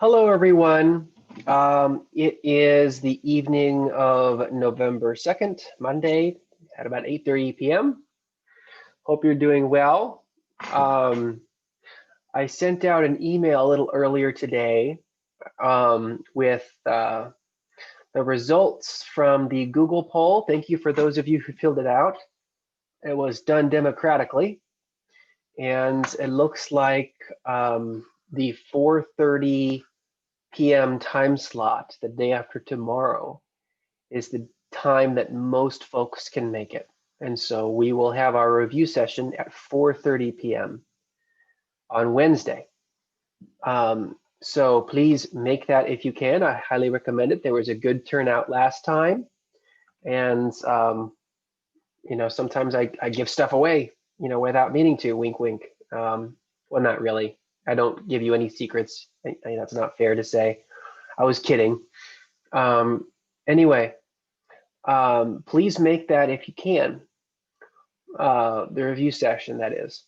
Hello, everyone. It is the evening of November 2nd, Monday, at about 8:30 p.m. Hope you're doing well. I sent out an email a little earlier today with the results from the Google poll. Thank you for those of you who filled it out. It was done democratically, and it looks like the 4:30 p.m. time slot, the day after tomorrow, is the time that most folks can make it. And so we will have our review session at 4:30 p.m. on Wednesday. So please make that if you can. I highly recommend it. There was a good turnout last time. And, sometimes I give stuff away, without meaning to, wink, wink. Well, not really. I don't give you any secrets. That's not fair to say. I was kidding. Anyway, please make that if you can, the review session, that is.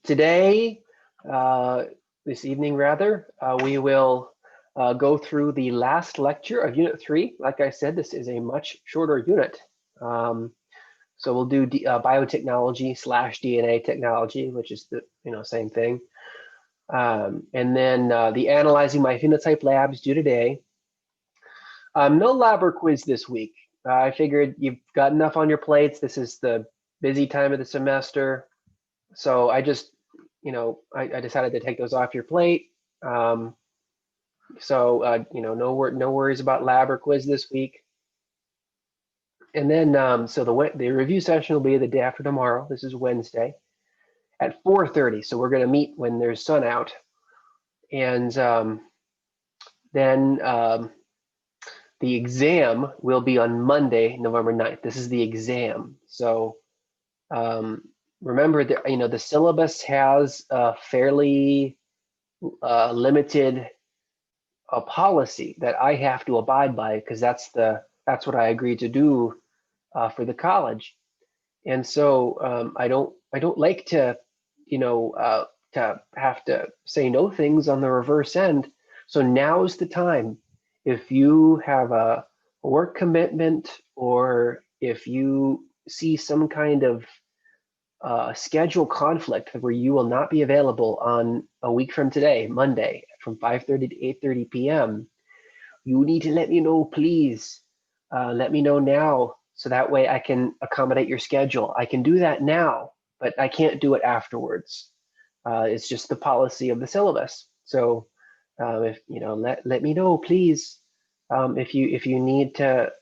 Today, this evening rather, we will go through the last lecture of Unit 3. Like I said, this is a much shorter unit. So we'll do biotechnology / DNA technology, which is the same thing. And then the Analyzing My Phenotype labs due today. No lab or quiz this week. I figured you've got enough on your plates. This is the busy time of the semester. So I just, I decided to take those off your plate. No worries about lab or quiz this week. And then, so the review session will be the day after tomorrow. This is Wednesday at 4:30. So we're going to meet when there's sun out. And then the exam will be on Monday, November 9th. This is the exam. So remember that, the syllabus has a fairly limited policy that I have to abide by, because that's what I agreed to do for the college. And so I don't like to, to have to say no things on the reverse end. So now is the time. If you have a work commitment, or if you see some kind of schedule conflict where you will not be available on a week from today, Monday, from 5:30 to 8:30 p.m., you need to let me know, please. Let me know now, so that way I can accommodate your schedule. I can do that now, but I can't do it afterwards. It's just the policy of the syllabus. So if let me know, please. If you need to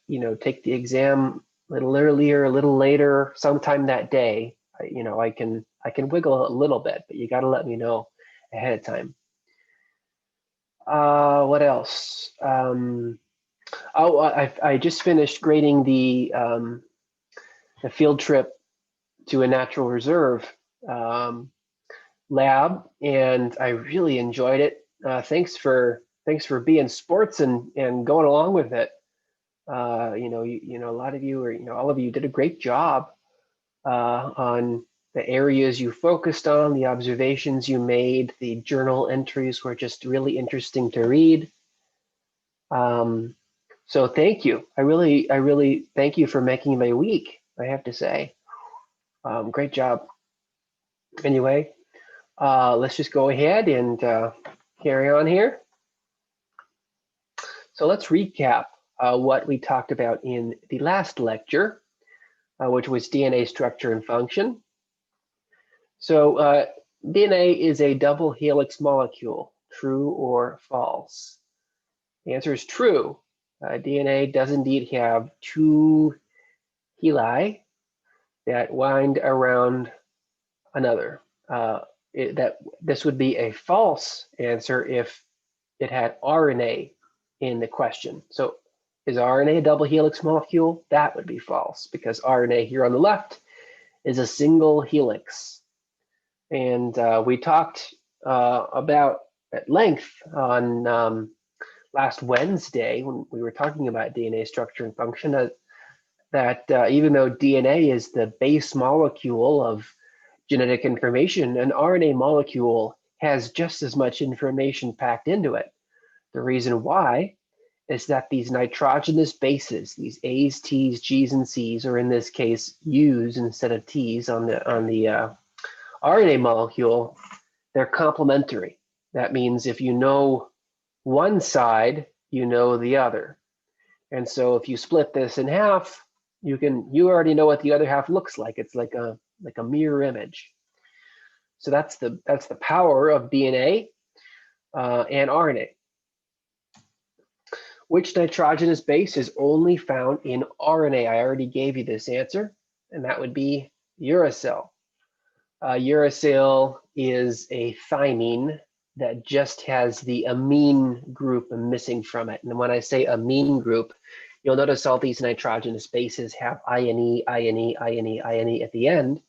take the exam a little earlier, a little later, sometime that day, I can wiggle a little bit, but you got to let me know ahead of time. What else? I just finished grading the field trip to a natural reserve lab, and I really enjoyed it. Thanks for being sports and going along with it. A lot of you, or all of you, did a great job on the areas you focused on, the observations you made. The journal entries were just really interesting to read. So thank you. I really thank you for making my week, I have to say. Great job. Anyway, let's just go ahead and carry on here. So let's recap what we talked about in the last lecture, which was DNA structure and function. So DNA is a double helix molecule, true or false? The answer is true. DNA does indeed have two heli that wind around another. This would be a false answer if it had RNA in the question. So is RNA a double helix molecule? That would be false, because RNA here on the left is a single helix. And we talked about at length on last Wednesday, when we were talking about DNA structure and function, that even though DNA is the base molecule of genetic information, an RNA molecule has just as much information packed into it. The reason why is that these nitrogenous bases, these A's, T's, G's, and C's, or in this case, U's instead of T's on the RNA molecule, they're complementary. That means if you know one side, you know the other. And so if you split this in half, you already know what the other half looks like. It's like a mirror image. So that's the power of DNA and RNA. Which nitrogenous base is only found in RNA? I already gave you this answer, and that would be uracil. Uracil is a thymine that just has the amine group missing from it. And when I say amine group, you'll notice all these nitrogenous bases have INE, INE, INE, INE at the end.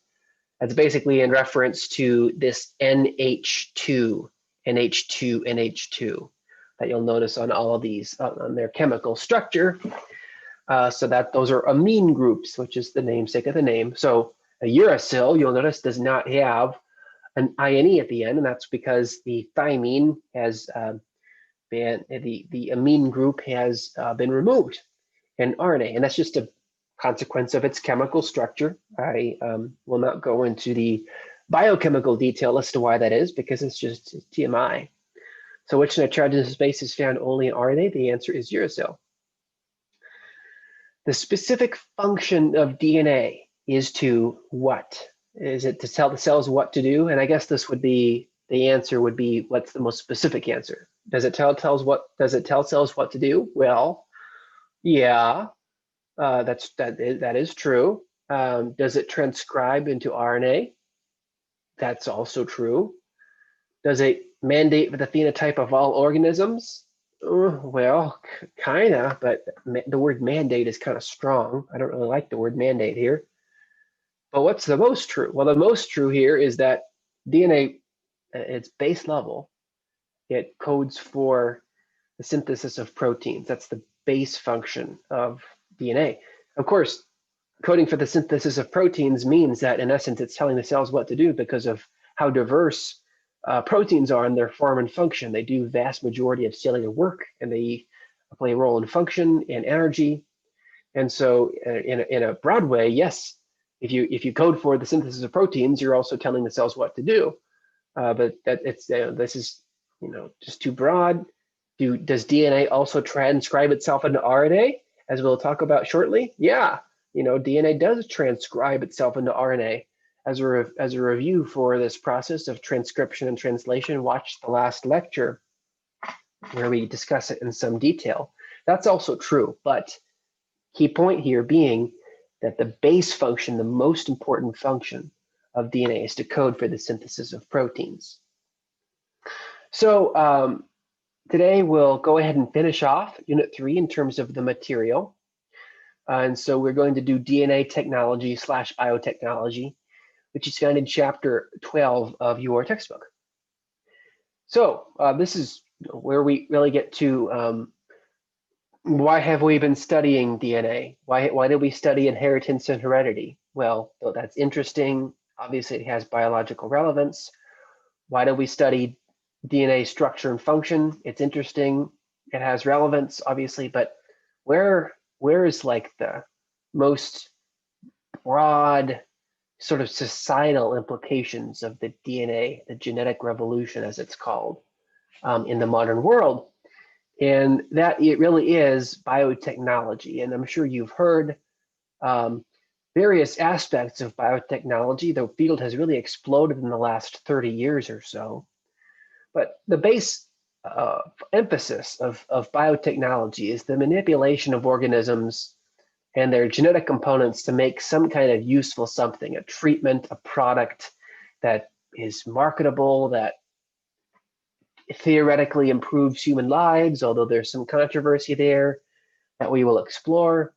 That's basically in reference to this NH2, NH2, NH2 that you'll notice on all of these, on their chemical structure. So that those are amine groups, which is the namesake of the name. So a uracil, you'll notice, does not have an INE at the end, and that's because the thymine has the amine group has been removed in RNA, and that's just a consequence of its chemical structure. I will not go into the biochemical detail as to why that is, because it's just TMI. So which nitrogenous base is found only in RNA? The answer is uracil. The specific function of DNA is to what? Is it to tell the cells what to do? And I guess this would be, the answer would be, what's the most specific answer? Does it tell cells what to do? Well, yeah, that is true. Does it transcribe into RNA? That's also true. Does it mandate the phenotype of all organisms? Well, kind of, but the word mandate is kind of strong. I don't really like the word mandate here. But what's the most true? Well, the most true here is that DNA, at its base level, it codes for the synthesis of proteins. That's the base function of DNA. Of course, coding for the synthesis of proteins means that, in essence, it's telling the cells what to do because of how diverse proteins are in their form and function. They do vast majority of cellular work, and they play a role in function and energy. And so in a broad way, yes, if you code for the synthesis of proteins, you're also telling the cells what to do. But that this is just too broad. Does DNA also transcribe itself into RNA, as we'll talk about shortly? Yeah, DNA does transcribe itself into RNA. As a review for this process of transcription and translation, watch the last lecture where we discuss it in some detail. That's also true, but key point here being that the base function, the most important function of DNA, is to code for the synthesis of proteins. So today we'll go ahead and finish off Unit 3 in terms of the material. And so we're going to do DNA technology / biotechnology, which is found in chapter 12 of your textbook. So this is where we really get to why have we been studying DNA? Why did we study inheritance and heredity? Well, though that's interesting, obviously it has biological relevance. Why do we study DNA structure and function? It's interesting, it has relevance, obviously, but where is like the most broad sort of societal implications of the DNA, the genetic revolution, as it's called, in the modern world? And that it really is biotechnology. And I'm sure you've heard various aspects of biotechnology. The field has really exploded in the last 30 years or so. But the base emphasis of biotechnology is the manipulation of organisms and their genetic components to make some kind of useful something, a treatment, a product that is marketable, that theoretically improves human lives, although there's some controversy there that we will explore.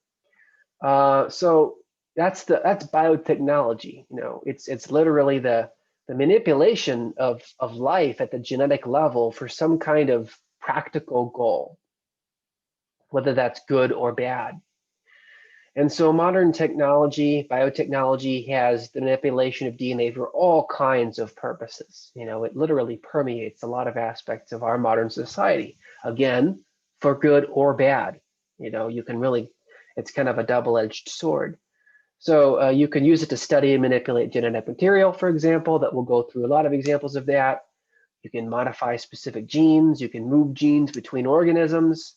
So that's biotechnology. It's literally the manipulation of life at the genetic level for some kind of practical goal, whether that's good or bad. And so modern technology, biotechnology, has the manipulation of DNA for all kinds of purposes. It literally permeates a lot of aspects of our modern society. Again, for good or bad. You can really, it's kind of a double-edged sword. So you can use it to study and manipulate genetic material, for example, that we'll go through a lot of examples of that. You can modify specific genes, you can move genes between organisms.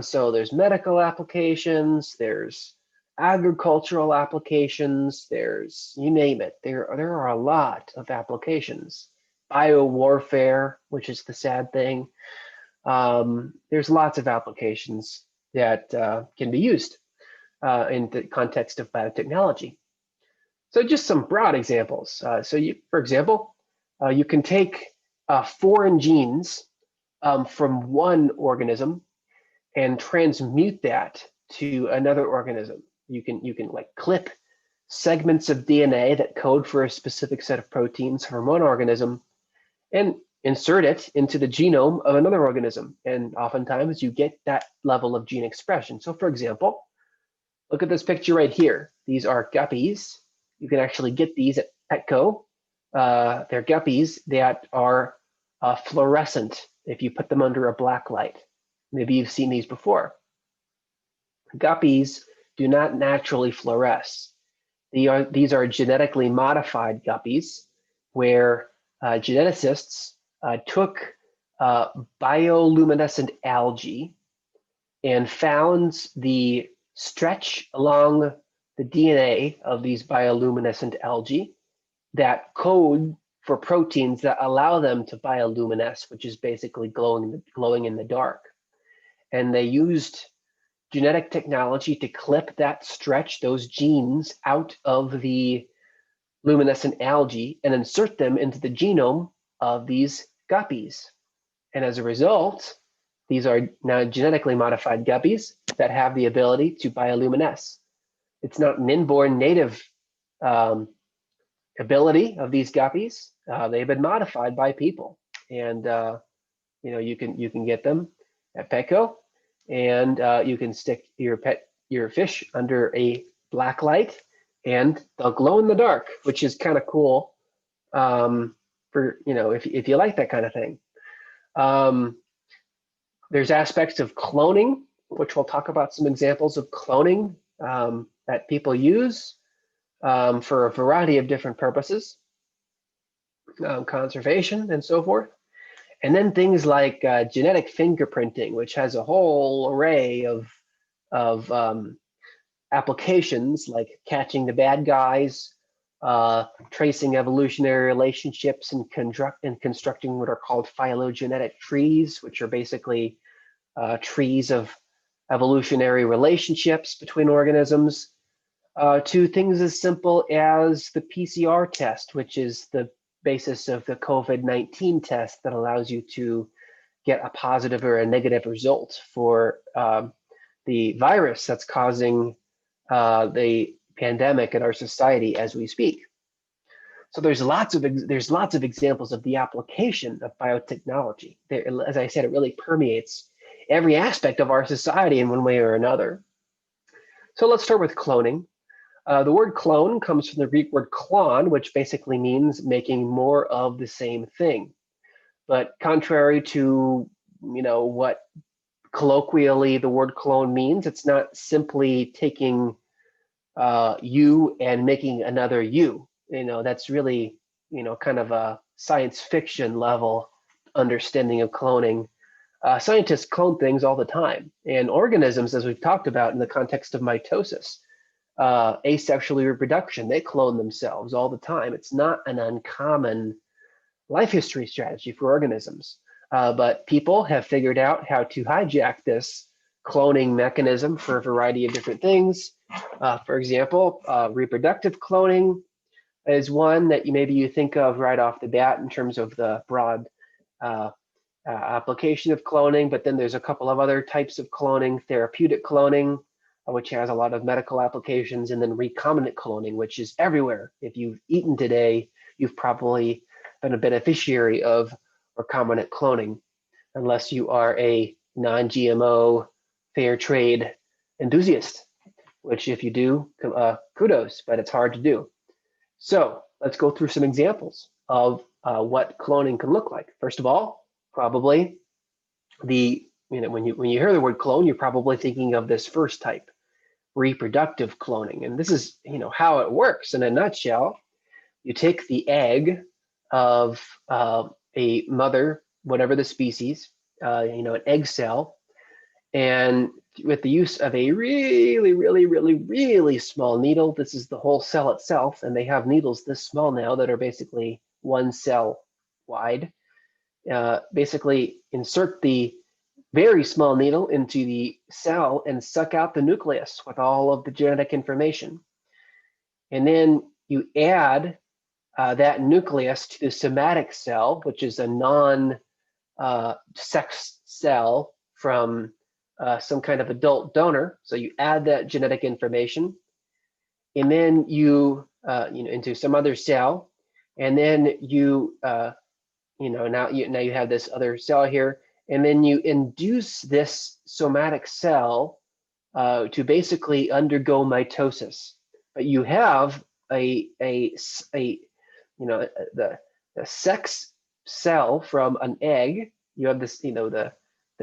So there's medical applications, there's agricultural applications, there's, you name it. There are a lot of applications. Biowarfare, which is the sad thing. There's lots of applications that can be used in the context of biotechnology. So just some broad examples. For example, you can take foreign genes from one organism and transmute that to another organism. You can like clip segments of DNA that code for a specific set of proteins from one organism and insert it into the genome of another organism. And oftentimes you get that level of gene expression. So for example, look at this picture right here. These are guppies. You can actually get these at Petco. They're guppies that are fluorescent if you put them under a black light. Maybe you've seen these before. Guppies do not naturally fluoresce. These are genetically modified guppies where geneticists took bioluminescent algae and found the stretch along the DNA of these bioluminescent algae that code for proteins that allow them to bioluminesce, which is basically glowing in the dark. And they used genetic technology to clip that stretch, those genes, out of the luminescent algae and insert them into the genome of these guppies. And as a result, these are now genetically modified guppies that have the ability to bioluminesce. It's not an inborn native ability of these guppies. They've been modified by people, and you can get them at Petco, and you can stick your fish under a black light, and they'll glow in the dark, which is kind of cool. For if you like that kind of thing. There's aspects of cloning, which we'll talk about some examples of cloning that people use for a variety of different purposes, conservation and so forth. And then things like genetic fingerprinting, which has a whole array of applications, like catching the bad guys, tracing evolutionary relationships, and constructing what are called phylogenetic trees, which are basically trees of evolutionary relationships between organisms, to things as simple as the PCR test, which is the basis of the COVID-19 test that allows you to get a positive or a negative result for the virus that's causing the pandemic in our society as we speak. So there's lots of examples of the application of biotechnology. As I said, it really permeates every aspect of our society in one way or another. So let's start with cloning. The word clone comes from the Greek word klon, which basically means making more of the same thing. But contrary to what colloquially the word clone means, it's not simply taking you and making another you. That's really kind of a science fiction level understanding of cloning. Scientists clone things all the time, and organisms, as we've talked about in the context of mitosis, asexual reproduction, they clone themselves all the time. It's not an uncommon life history strategy for organisms, but people have figured out how to hijack this cloning mechanism for a variety of different things. For example, reproductive cloning is one that maybe you think of right off the bat in terms of the broad application of cloning, but then there's a couple of other types of cloning: therapeutic cloning, which has a lot of medical applications, and then recombinant cloning, which is everywhere. If you've eaten today, you've probably been a beneficiary of recombinant cloning, unless you are a non-GMO fair trade enthusiast, which if you do, kudos, but it's hard to do. So let's go through some examples of what cloning can look like. First of all, probably when you hear the word clone, you're probably thinking of this first type, reproductive cloning. And this is how it works in a nutshell. You take the egg of a mother, whatever the species, an egg cell, and with the use of a really, really, really, really small needle, this is the whole cell itself, and they have needles this small now that are basically 1 cell wide. Basically insert the very small needle into the cell and suck out the nucleus with all of the genetic information. And then you add that nucleus to the somatic cell, which is a non-sex cell from some kind of adult donor. So you add that genetic information, and then you into some other cell, and then now you have this other cell here, and then you induce this somatic cell to basically undergo mitosis. But you have the sex cell from an egg. You have this, the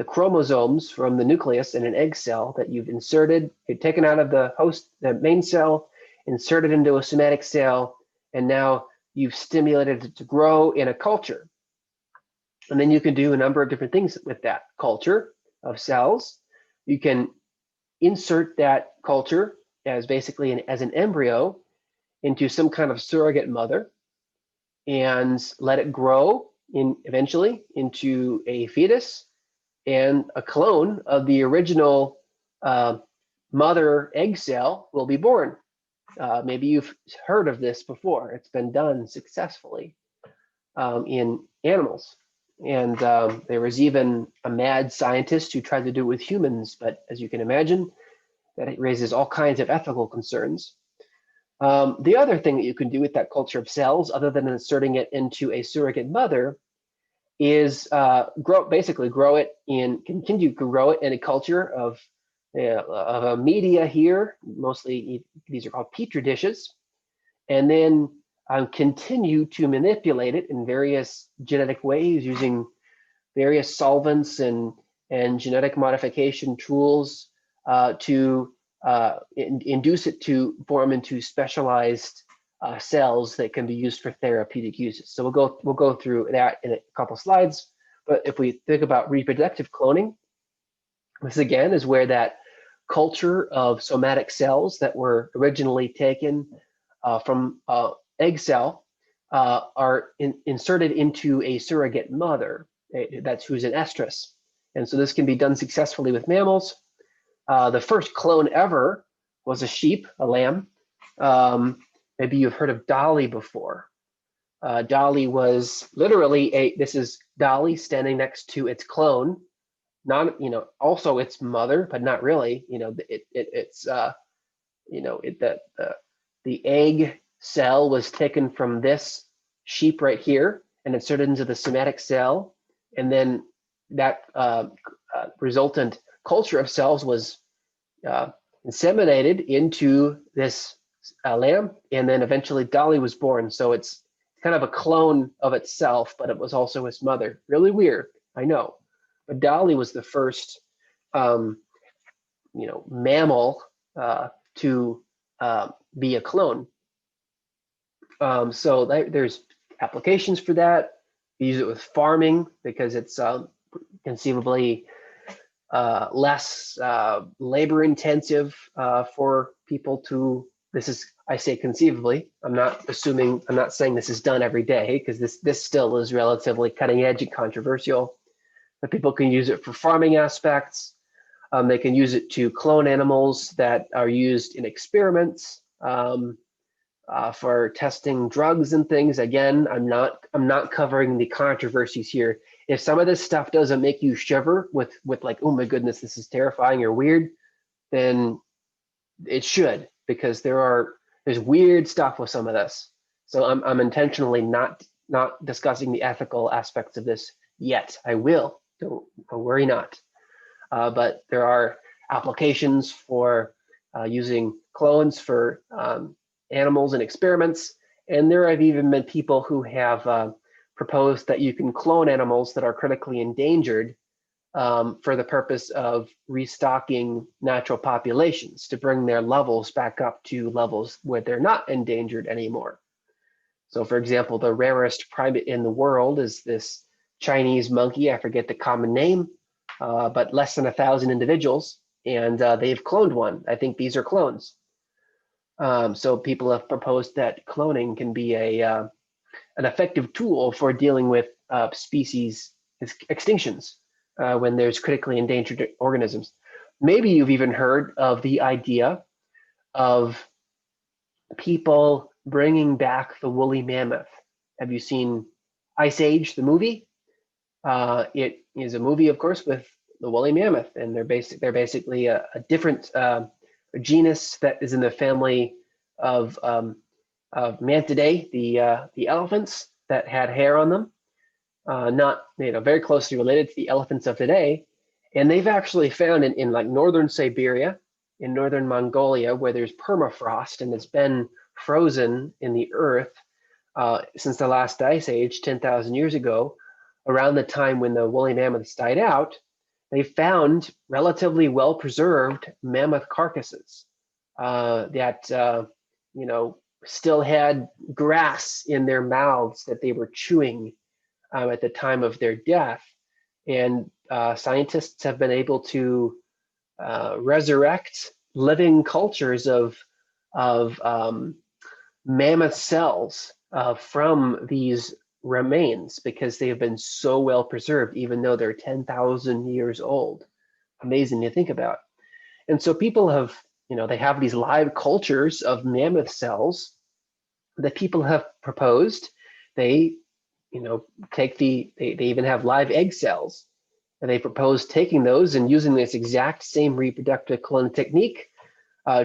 chromosomes from the nucleus in an egg cell that you've taken out of the host, the main cell, inserted into a somatic cell, and now you've stimulated it to grow in a culture. And then you can do a number of different things with that culture of cells. You can insert that culture as basically as an embryo into some kind of surrogate mother and let it grow eventually into a fetus and a clone of the original mother egg cell will be born. Maybe you've heard of this before. It's been done successfully in animals. And there was even a mad scientist who tried to do it with humans, but as you can imagine, that it raises all kinds of ethical concerns. The other thing that you can do with that culture of cells, other than inserting it into a surrogate mother, is continue to grow it in a culture of a media here. Mostly these are called petri dishes, and then continue to manipulate it in various genetic ways using various solvents and genetic modification tools to induce it to form into specialized cells that can be used for therapeutic uses. So we'll go through that in a couple slides. But if we think about reproductive cloning, this again is where that culture of somatic cells that were originally taken from egg cell are inserted into a surrogate mother. That's who's an estrus. And so this can be done successfully with mammals. The first clone ever was a sheep, a lamb. Maybe you've heard of Dolly before. Dolly was literally this is Dolly standing next to its clone, also its mother, but not really. The egg cell was taken from this sheep right here and inserted into the somatic cell, and then that resultant culture of cells was inseminated into this lamb, and then eventually Dolly was born. So it's kind of a clone of itself, but it was also its mother. Really weird, I know. But Dolly was the first, mammal to be a clone. So there's applications for that. We use it with farming because it's conceivably less labor intensive for people to. I say conceivably. I'm not saying this is done every day, because this still is relatively cutting edge and controversial. But people can use it for farming aspects. They can use it to clone animals that are used in experiments for testing drugs and things. Again, I'm not covering the controversies here. If some of this stuff doesn't make you shiver with like, oh my goodness, this is terrifying or weird, then it should, because there's weird stuff with some of this. So I'm intentionally not discussing the ethical aspects of this yet. I will. Don't worry not. But there are applications for using clones for animals and experiments. And there have even been people who have proposed that you can clone animals that are critically endangered for the purpose of restocking natural populations to bring their levels back up to levels where they're not endangered anymore. So for example, the rarest primate in the world is this Chinese monkey. I forget the common name, but less than 1,000 individuals. And they've cloned one. I think these are clones. So people have proposed that cloning can be an effective tool for dealing with species extinctions when there's critically endangered organisms. Maybe you've even heard of the idea of people bringing back the woolly mammoth. Have you seen Ice Age, the movie? It is a movie, of course, with the woolly mammoth, and they're basically a different genus that is in the family of Mantidae, the elephants that had hair on them, not very closely related to the elephants of today. And they've actually found in like northern Siberia, in northern Mongolia, where there's permafrost and it's been frozen in the earth since the last ice age 10,000 years ago, around the time when the woolly mammoths died out, they found relatively well-preserved mammoth carcasses that still had grass in their mouths that they were chewing at the time of their death. And scientists have been able to resurrect living cultures of mammoth cells from these remains because they have been so well preserved, even though they're 10,000 years old. Amazing to think about. And so people have, they have these live cultures of mammoth cells that people have proposed. They, take they even have live egg cells. And they propose taking those and using this exact same reproductive clone technique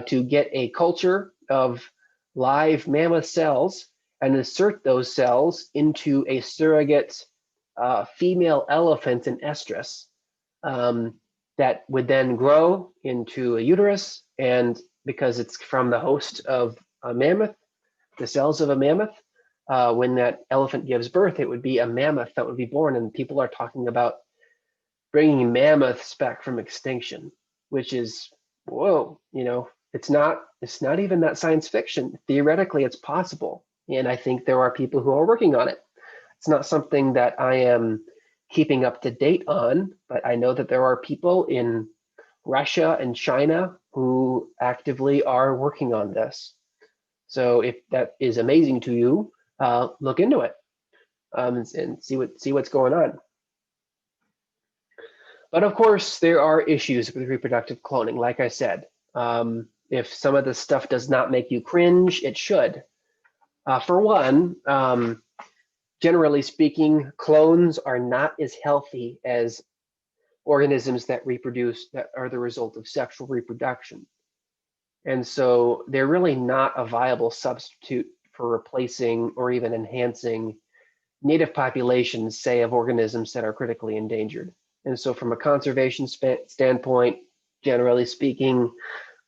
to get a culture of live mammoth cells and insert those cells into a surrogate female elephant in estrus that would then grow into a uterus. And because it's from the host of a mammoth, the cells of a mammoth, when that elephant gives birth, it would be a mammoth that would be born. And people are talking about bringing mammoths back from extinction, which is, whoa, it's not even that science fiction. Theoretically, it's possible. And I think there are people who are working on it. It's not something that I am keeping up to date on, but I know that there are people in Russia and China who actively are working on this. So if that is amazing to you, look into it and see what's going on. But of course, there are issues with reproductive cloning. Like I said, if some of this stuff does not make you cringe, it should. For one, generally speaking, clones are not as healthy as organisms that reproduce that are the result of sexual reproduction. And so they're really not a viable substitute for replacing or even enhancing native populations, say, of organisms that are critically endangered. And so from a conservation standpoint, generally speaking,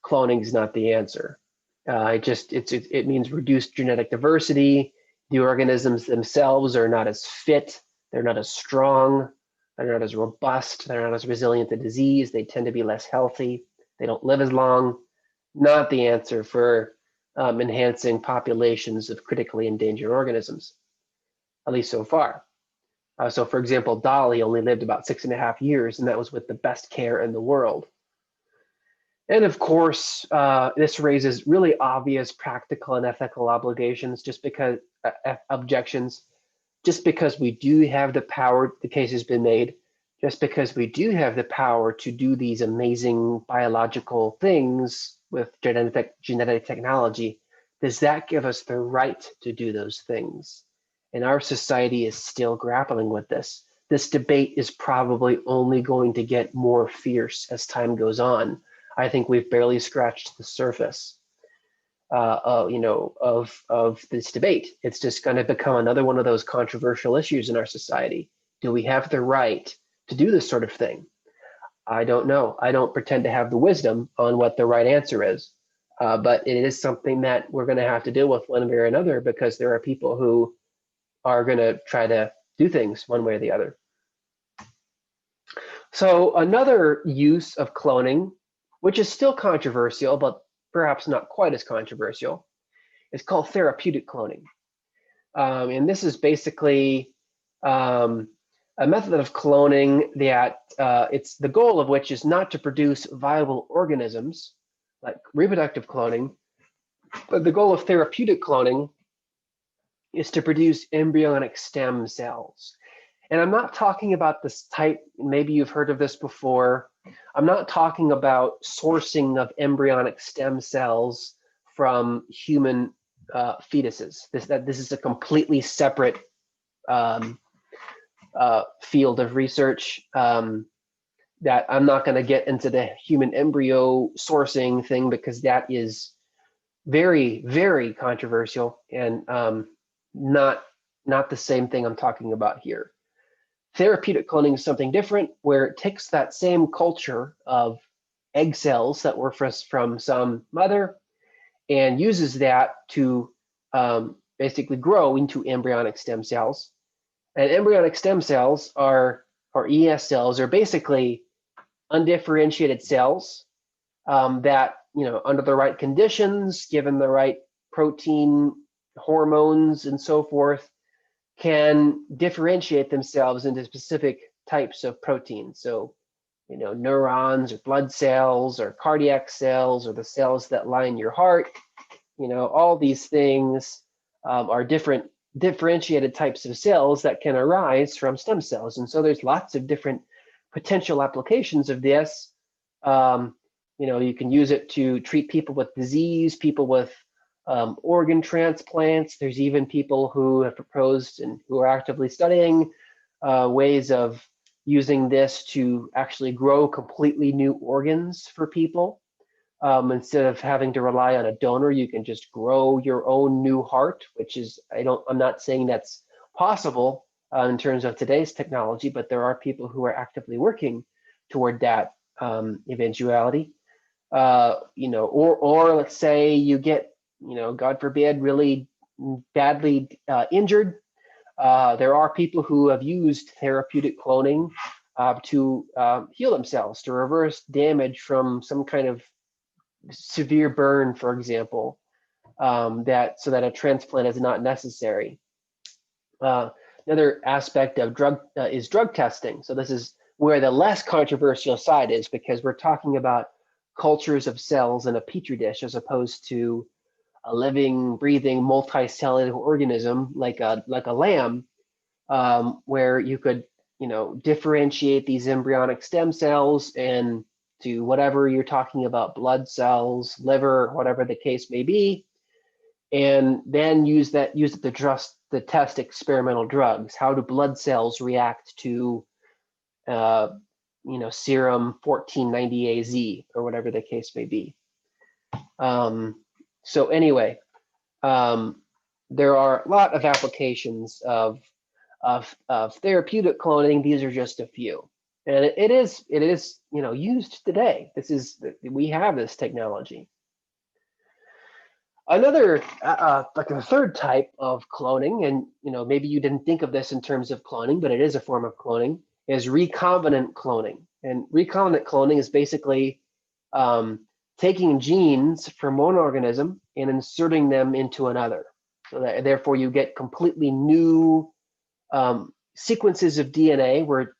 cloning is not the answer. It means reduced genetic diversity. The organisms themselves are not as fit. They're not as strong. They're not as robust. They're not as resilient to disease. They tend to be less healthy. They don't live as long. Not the answer for enhancing populations of critically endangered organisms, at least so far. So for example, Dolly only lived about 6.5 years, and that was with the best care in the world. And of course, this raises really obvious practical and ethical obligations objections, just because we do have the power, the case has been made, just because we do have the power to do these amazing biological things with genetic technology, does that give us the right to do those things? And our society is still grappling with this. This debate is probably only going to get more fierce as time goes on. I think we've barely scratched the surface of this debate. It's just going to become another one of those controversial issues in our society. Do we have the right to do this sort of thing? I don't know. I don't pretend to have the wisdom on what the right answer is. But it is something that we're going to have to deal with one way or another, because there are people who are going to try to do things one way or the other. So another use of cloning, which is still controversial, but perhaps not quite as controversial, is called therapeutic cloning. And this is basically a method of cloning that it's the goal of which is not to produce viable organisms like reproductive cloning, but the goal of therapeutic cloning is to produce embryonic stem cells. And I'm not talking about this type, maybe you've heard of this before. I'm not talking about sourcing of embryonic stem cells from human fetuses. This is a completely separate field of research that I'm not going to get into the human embryo sourcing thing, because that is very, very controversial and not the same thing I'm talking about here. Therapeutic cloning is something different, where it takes that same culture of egg cells that were from some mother and uses that to basically grow into embryonic stem cells. And embryonic stem cells or ES cells are basically undifferentiated cells that, under the right conditions, given the right protein, hormones, and so forth, can differentiate themselves into specific types of proteins. So, neurons or blood cells or cardiac cells or the cells that line your heart, all these things are differentiated types of cells that can arise from stem cells. And so there's lots of different potential applications of this. You can use it to treat people with disease, people with organ transplants. There's even people who have proposed and who are actively studying ways of using this to actually grow completely new organs for people. Instead of having to rely on a donor, you can just grow your own new heart, which is, I'm not saying that's possible in terms of today's technology, but there are people who are actively working toward that eventuality. Or let's say you get, God forbid, really badly injured. There are people who have used therapeutic cloning to heal themselves, to reverse damage from some kind of severe burn, for example, so that a transplant is not necessary. Another aspect of drug testing. So this is where the less controversial side is, because we're talking about cultures of cells in a petri dish as opposed to a living, breathing, multicellular organism like a lamb, where you could, differentiate these embryonic stem cells and to whatever you're talking about, blood cells, liver, whatever the case may be, and then use it to test experimental drugs. How do blood cells react to serum 1490 AZ or whatever the case may be. So anyway, there are a lot of applications of therapeutic cloning. These are just a few, and it is used today. We have this technology. Another like a third type of cloning, and maybe you didn't think of this in terms of cloning, but it is a form of cloning, is recombinant cloning. And recombinant cloning is basically taking genes from one organism and inserting them into another. So that therefore you get completely new sequences of DNA where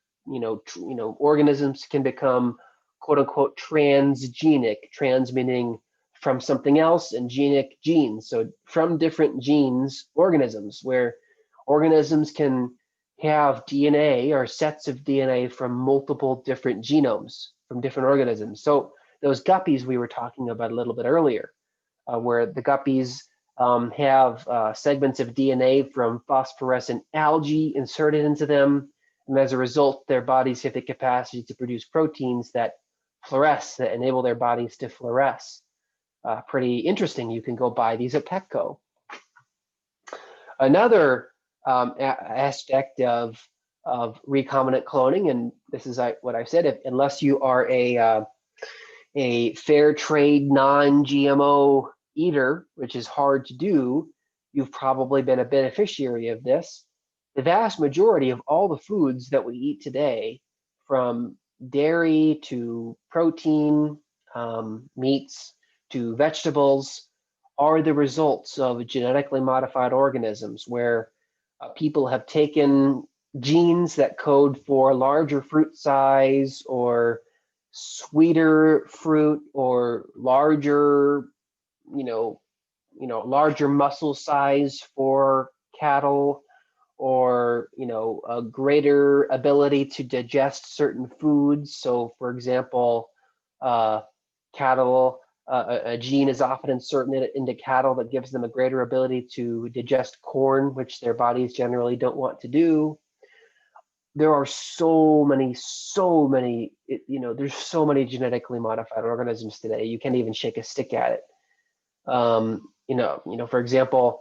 organisms can become quote unquote transgenic, trans meaning from something else, and genic, genes. So from different genes, organisms, where organisms can have DNA or sets of DNA from multiple different genomes from different organisms. So those guppies we were talking about a little bit earlier, where the guppies have segments of DNA from phosphorescent algae inserted into them, and as a result, their bodies have the capacity to produce proteins that fluoresce, that enable their bodies to fluoresce. Pretty interesting. You can go buy these at Petco. Another aspect of recombinant cloning, and this is what I've said, unless you are a a fair trade, non-GMO eater, which is hard to do, you've probably been a beneficiary of this. The vast majority of all the foods that we eat today, from dairy to protein, meats to vegetables, are the results of genetically modified organisms where people have taken genes that code for larger fruit size or sweeter fruit or larger, you know, larger muscle size for cattle, or a greater ability to digest certain foods. So, for example, cattle, a gene is often inserted into cattle that gives them a greater ability to digest corn, which their bodies generally don't want to do. There are so many, there's so many genetically modified organisms today. You can't even shake a stick at it. For example,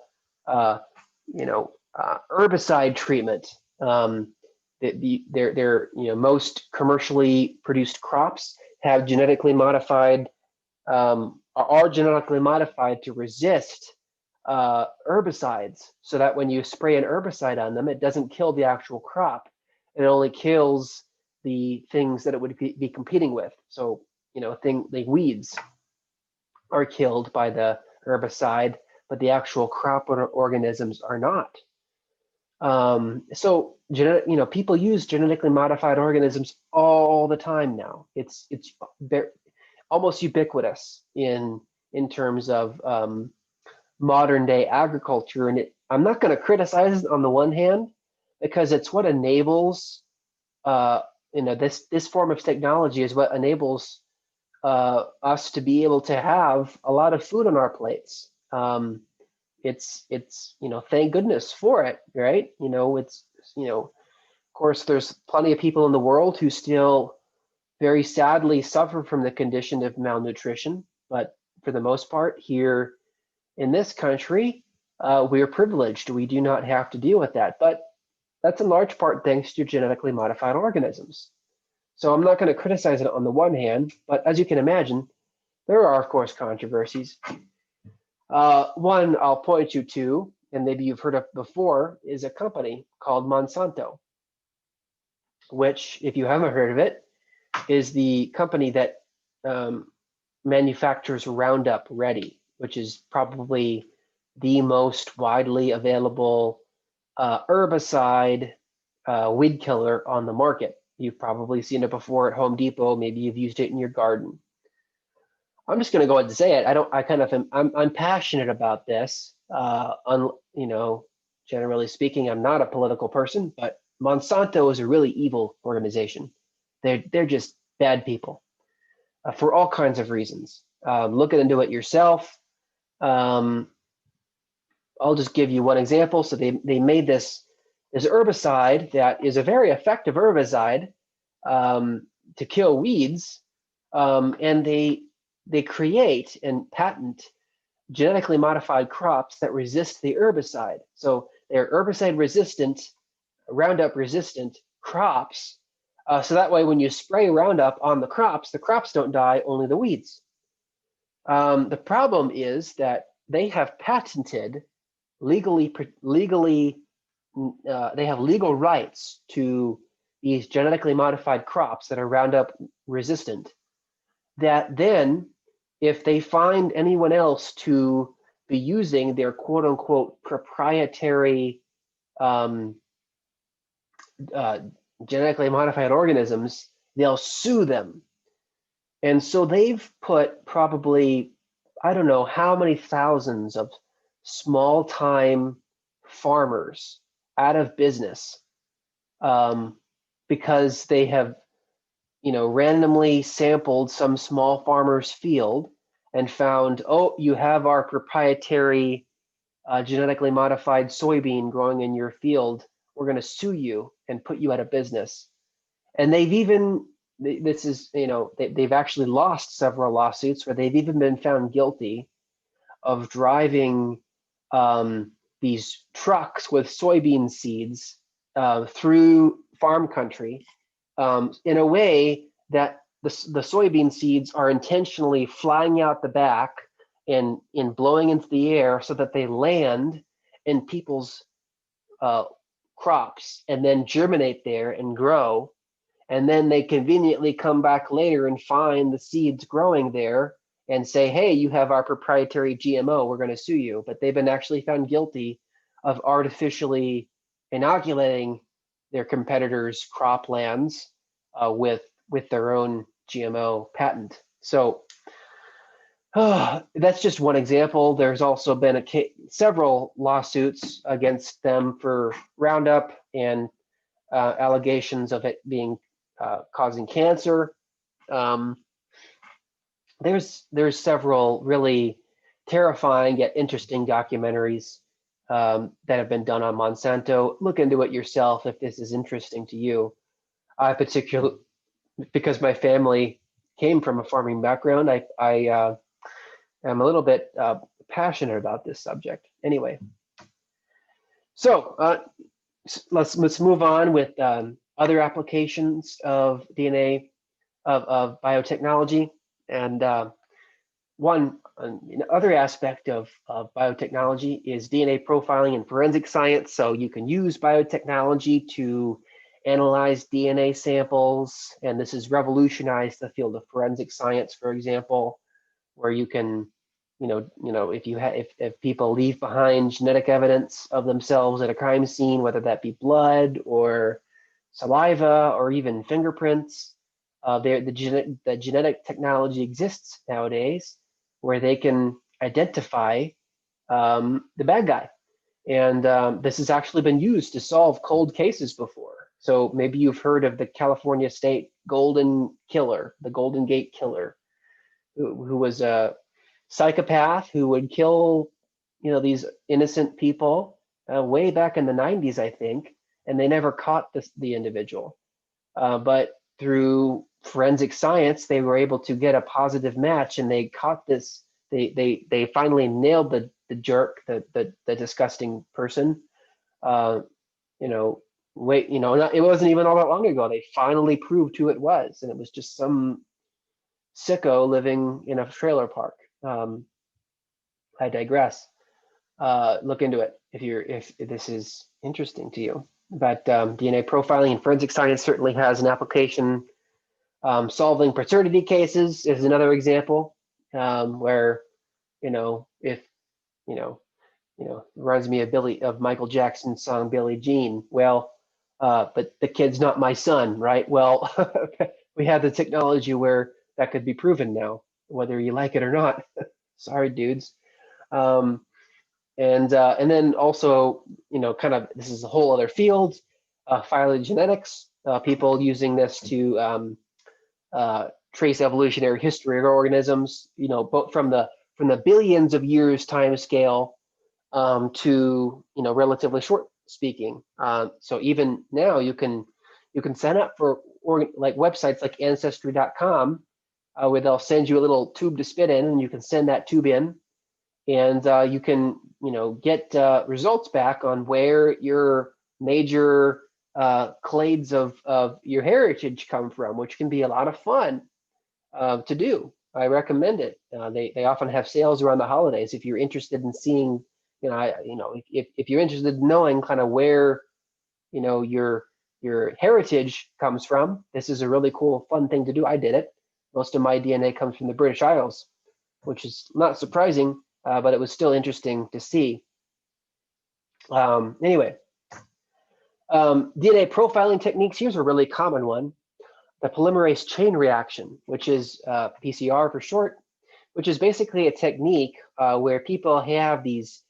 herbicide treatment. Most commercially produced crops have genetically modified, are genetically modified to resist herbicides, so that when you spray an herbicide on them, it doesn't kill the actual crop. It only kills the things that it would be competing with. So, the weeds are killed by the herbicide, but the actual crop organisms are not. So people use genetically modified organisms all the time now. It's almost ubiquitous in terms of modern day agriculture, and I'm not going to criticize it on the one hand, because it's what enables this form of technology is what enables us to be able to have a lot of food on our plates. It's thank goodness for it, right? Of course, there's plenty of people in the world who still very sadly suffer from the condition of malnutrition, but for the most part, here in this country, we are privileged. We do not have to deal with that, but that's in large part thanks to genetically modified organisms. So I'm not going to criticize it on the one hand, but as you can imagine, there are, of course, controversies. One I'll point you to, and maybe you've heard of before, is a company called Monsanto, which, if you haven't heard of it, is the company that manufactures Roundup Ready, which is probably the most widely available herbicide weed killer on the market. You've probably seen it before at Home Depot. Maybe you've used it in your garden. I'm just going to go ahead and say it. I'm passionate about this. Generally speaking, I'm not a political person, but Monsanto is a really evil organization. They're just bad people for all kinds of reasons. Look into it yourself. I'll just give you one example. So they made this herbicide that is a very effective herbicide to kill weeds, and they create and patent genetically modified crops that resist the herbicide. So they're herbicide resistant, Roundup resistant crops. So that way, when you spray Roundup on the crops don't die, only the weeds. The problem is that they have patented they have legal rights to these genetically modified crops that are Roundup resistant, that then if they find anyone else to be using their quote unquote proprietary genetically modified organisms, they'll sue them. And so they've put probably, I don't know how many thousands of small time farmers out of business because they have randomly sampled some small farmer's field and found, oh, you have our proprietary genetically modified soybean growing in your field. We're going to sue you and put you out of business. And they've actually lost several lawsuits where they've even been found guilty of driving these trucks with soybean seeds through farm country in a way that the soybean seeds are intentionally flying out the back and blowing into the air so that they land in people's crops and then germinate there and grow. And then they conveniently come back later and find the seeds growing there and say, hey, you have our proprietary GMO, we're going to sue you. But they've been actually found guilty of artificially inoculating their competitors' croplands with their own GMO patent. So that's just one example. There's also been several lawsuits against them for Roundup and allegations of it being causing cancer. There's several really terrifying yet interesting documentaries that have been done on Monsanto. Look into it yourself if this is interesting to you. I particularly, because my family came from a farming background, I am a little bit passionate about this subject. Anyway, so let's move on with other applications of DNA, of biotechnology. And one other aspect of biotechnology is DNA profiling and forensic science. So you can use biotechnology to analyze DNA samples, and this has revolutionized the field of forensic science, for example, where you can, if people leave behind genetic evidence of themselves at a crime scene, whether that be blood or saliva or even fingerprints, the genetic technology exists nowadays where they can identify the bad guy. And this has actually been used to solve cold cases before. So maybe you've heard of the California State Golden Killer, the Golden Gate Killer, who was a psychopath who would kill, these innocent people way back in the 90s, I think, and they never caught the individual. But through forensic science, they were able to get a positive match, and they caught this. They finally nailed the jerk, the disgusting person. It wasn't even all that long ago. They finally proved who it was, and it was just some sicko living in a trailer park. I digress. Look into it if this is interesting to you. But DNA profiling and forensic science certainly has an application. Solving paternity cases is another example where, reminds me of Michael Jackson's song Billie Jean. Well, but the kid's not my son, right? Well, we have the technology where that could be proven now, whether you like it or not. Sorry, dudes. And then also, this is a whole other field, phylogenetics, people using this to trace evolutionary history of organisms, both from the billions of years time scale to, relatively short speaking. So even now you can sign up for like websites like ancestry.com where they'll send you a little tube to spit in, and you can send that tube in, and you can get results back on where your major clades of your heritage come from, which can be a lot of fun to do. I recommend it. They often have sales around the holidays. If you're interested in seeing, if you're interested in knowing kind of where your heritage comes from, this is a really cool, fun thing to do. I did it. Most of my DNA comes from the British Isles, which is not surprising, but it was still interesting to see. Anyway, DNA profiling techniques, here's a really common one. The polymerase chain reaction, which is PCR for short, which is basically a technique where people have these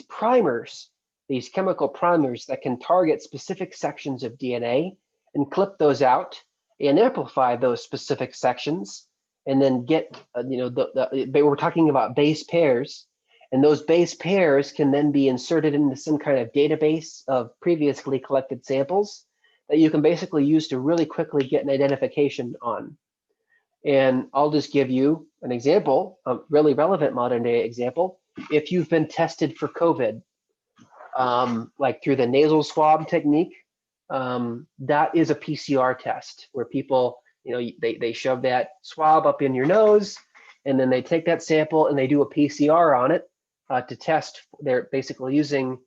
primers, these chemical primers that can target specific sections of DNA and clip those out and amplify those specific sections, and then get, we're talking about base pairs, and those base pairs can then be inserted into some kind of database of previously collected samples that you can basically use to really quickly get an identification on. And I'll just give you an example, a really relevant modern day example. If you've been tested for COVID, like through the nasal swab technique, that is a PCR test where people They shove that swab up in your nose, and then they take that sample and they do a PCR on it to test. They're basically using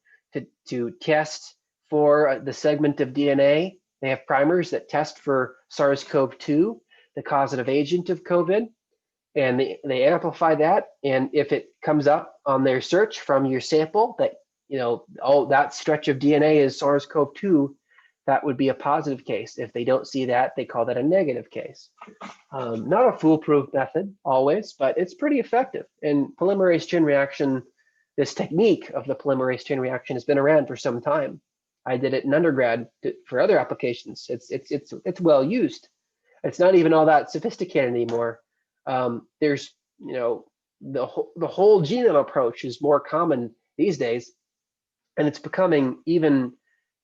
to test for the segment of DNA. They have primers that test for SARS-CoV-2, the causative agent of COVID, and they amplify that. And if it comes up on their search from your sample that, oh, that stretch of DNA is SARS-CoV-2, that would be a positive case. If they don't see that, they call that a negative case. Not a foolproof method always, but it's pretty effective. And polymerase chain reaction, this technique of the polymerase chain reaction has been around for some time. I did it in undergrad for other applications. It's well used. It's not even all that sophisticated anymore. There's, the whole genome approach is more common these days, and it's becoming even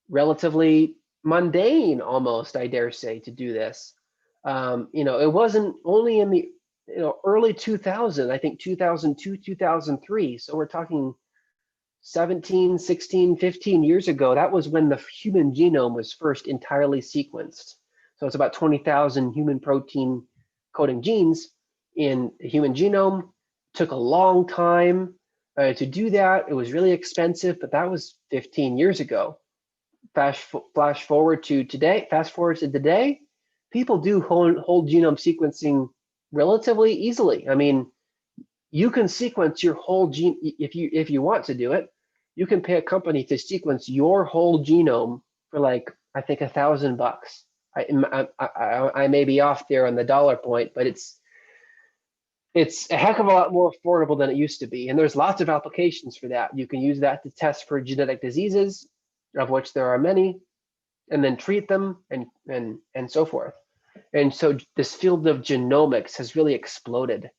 relatively mundane, almost, I dare say, to do this. It wasn't only in the early 2000, I think 2002, 2003. So we're talking 17, 16, 15 years ago. That was when the human genome was first entirely sequenced. So it's about 20,000 human protein coding genes in the human genome. Took a long time to do that. It was really expensive, but that was 15 years ago. Fast forward to today, people do whole genome sequencing relatively easily. I mean, you can sequence your whole gene if you want to do it. You can pay a company to sequence your whole genome for, like, I think $1,000. I may be off there on the dollar point, but it's a heck of a lot more affordable than it used to be. And there's lots of applications for that. You can use that to test for genetic diseases, of which there are many, and then treat them and so forth. And so this field of genomics has really exploded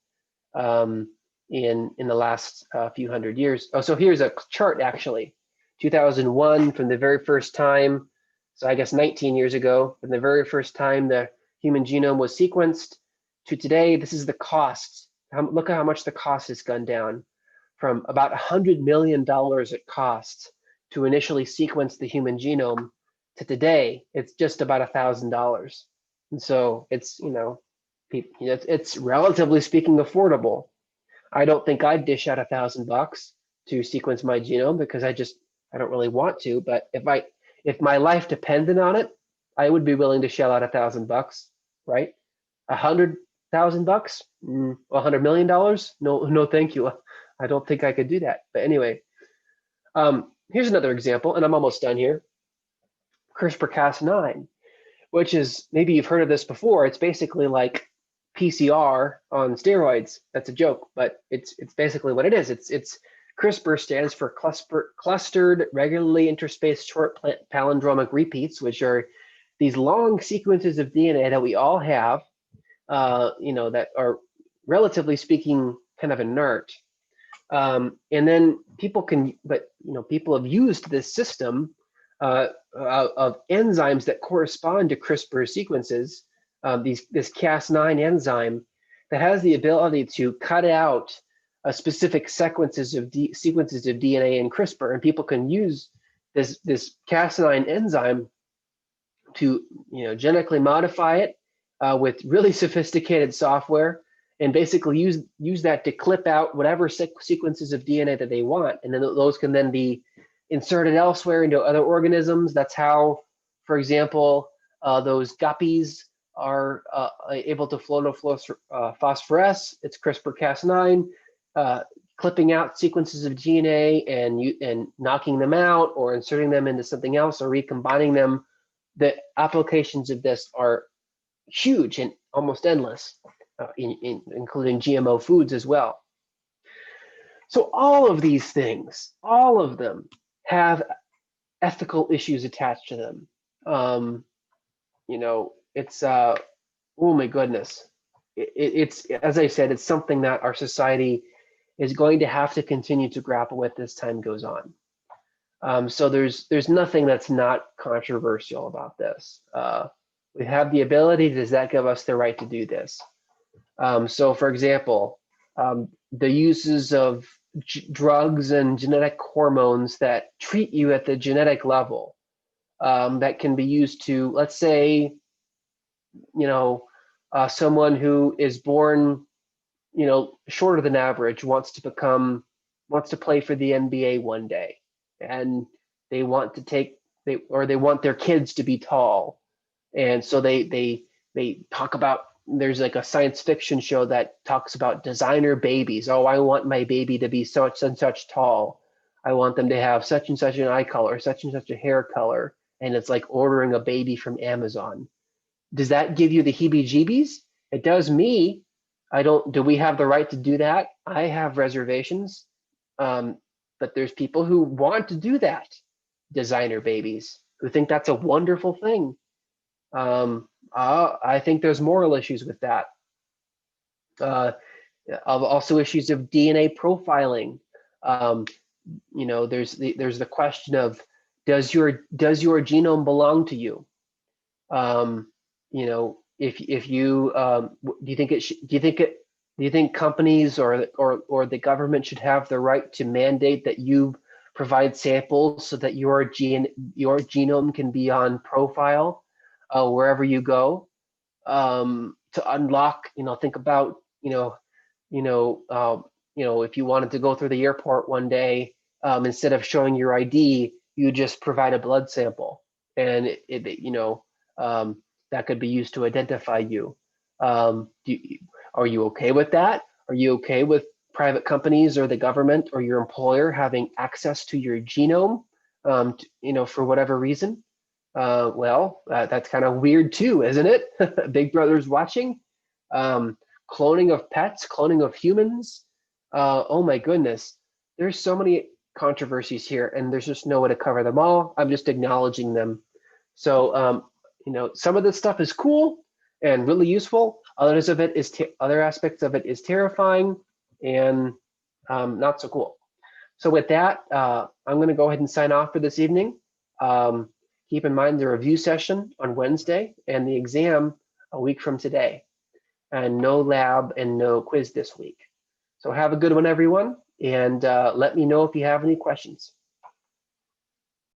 in the last few hundred years. Oh, so here's a chart, actually. 2001, from the very first time, so I guess 19 years ago, from the very first time the human genome was sequenced to today. This is the cost. Look at how much the cost has gone down from about $100 million it cost to initially sequence the human genome to today. It's just about $1,000. And so it's, it's relatively speaking affordable. I don't think I'd dish out $1,000 to sequence my genome because I don't really want to. But if my life depended on it, I would be willing to shell out $1,000, right? $100,000, $100 million? No, thank you. I don't think I could do that. But anyway, here's another example, and I'm almost done here. CRISPR-Cas9, which is, maybe you've heard of this before. It's basically like PCR on steroids. That's a joke, but it's basically what it is. It's CRISPR stands for clustered regularly interspaced short palindromic repeats, which are these long sequences of DNA that we all have, that are, relatively speaking, kind of inert. And then people have used this system of enzymes that correspond to CRISPR sequences, this Cas9 enzyme that has the ability to cut out specific sequences of DNA in CRISPR, and people can use this Cas9 enzyme to genetically modify it with really sophisticated software, and basically use that to clip out whatever sequences of DNA that they want, and then those can then be inserted elsewhere into other organisms. That's how, for example, those guppies are able to phosphoresce. It's CRISPR-Cas9 clipping out sequences of DNA and knocking them out, or inserting them into something else, or recombining them. The applications of this are huge and almost endless, including GMO foods as well. So all of these things, all of them, have ethical issues attached to them. It's oh my goodness. It's, as I said, it's something that our society is going to have to continue to grapple with as time goes on. So there's nothing that's not controversial about this. We have the ability. Does that give us the right to do this? So, for example, the uses of drugs and genetic hormones that treat you at the genetic level, that can be used to, let's say, someone who is born, shorter than average wants to play for the NBA one day, and they want to they want their kids to be tall, and so they talk about, there's like a science fiction show that talks about designer babies. Oh, I want my baby to be such and such tall. I want them to have such and such an eye color, such and such a hair color, and it's like ordering a baby from Amazon. Does that give you the heebie-jeebies? It does me. I don't. Do we have the right to do that? I have reservations, but there's people who want to do that. Designer babies who think that's a wonderful thing. I think there's moral issues with that. Also issues of DNA profiling. There's the question of, does your genome belong to you? If you do you think companies or the government should have the right to mandate that you provide samples so that your genome can be on profile wherever you go, to unlock, think about, if you wanted to go through the airport one day, instead of showing your ID, you just provide a blood sample, and that could be used to identify you. Are you okay with that? Are you okay with private companies or the government or your employer having access to your genome, for whatever reason? That's kind of weird too, isn't it? Big Brother's watching. Cloning of pets, cloning of humans. Oh my goodness. There's so many controversies here, and there's just no way to cover them all. I'm just acknowledging them. So, some of this stuff is cool and really useful. Other aspects of it is terrifying and not so cool. So with that, I'm going to go ahead and sign off for this evening. Keep in mind the review session on Wednesday and the exam a week from today, and no lab and no quiz this week. So have a good one, everyone, and let me know if you have any questions.